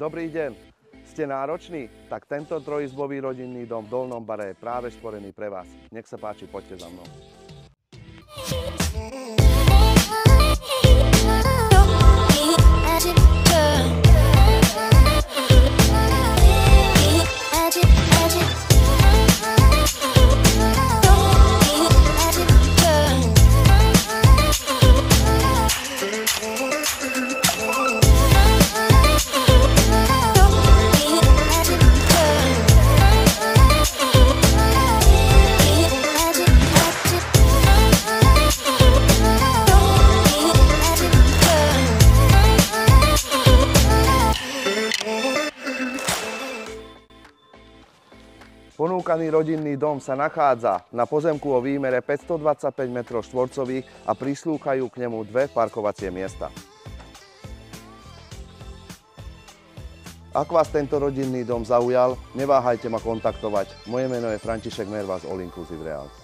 Dobrý deň. Ste nároční? Tak tento trojizbový rodinný dom v Dolnom Bare je práve stvorený pre vás. Nech sa páči, poďte za mnou. Ponúkaný rodinný dom sa nachádza na pozemku o výmere 525 m2 a prislúchajú k nemu dve parkovacie miesta. Ak vás tento rodinný dom zaujal, neváhajte ma kontaktovať. Moje meno je František Merva z All Inclusive Realty.